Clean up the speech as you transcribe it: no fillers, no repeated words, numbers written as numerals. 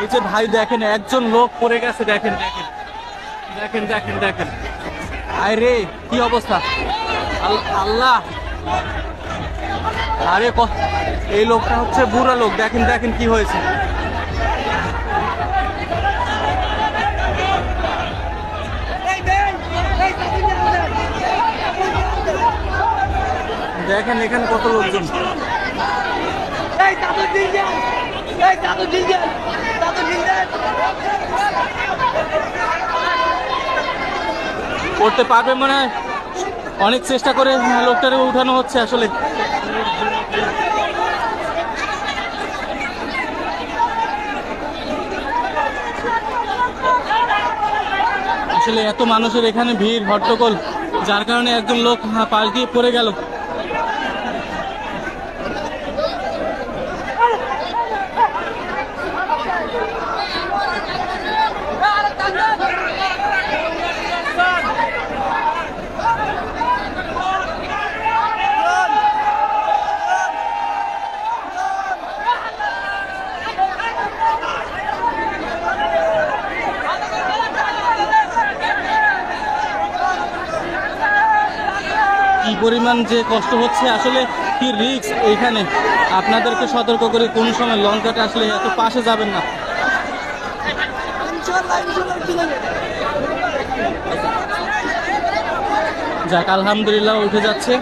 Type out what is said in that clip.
এই যে ভাই দেখেন একজন লোক পড়ে গেছে, দেখেন দেখেন দেখেন দেখেন দেখেন, আরে কি অবস্থা, আল্লাহ। আরে এই লোকটা হচ্ছে বুড়া লোক, দেখেন দেখেন কি হয়েছে। দেখেন এখানে কত লোকজন। করতে পারবে মনে হয়, অনেক চেষ্টা করে লোকটারে উঠানো হচ্ছে। আসলে আসলে এত মানুষের এখানে ভিড় হট্টগোল, যার কারণে একজন লোক পাশ দিয়ে পড়ে গেল। কি পরিমাণ যে কষ্ট হচ্ছে, আসলে কি রিস্ক এইখানে। আপনাদেরকে সতর্ক করে কোন সময় লঙ্কাটা আসলে এত পাশে যাবেন না। যাক আলহামদুলিল্লাহ উঠে যাচ্ছে।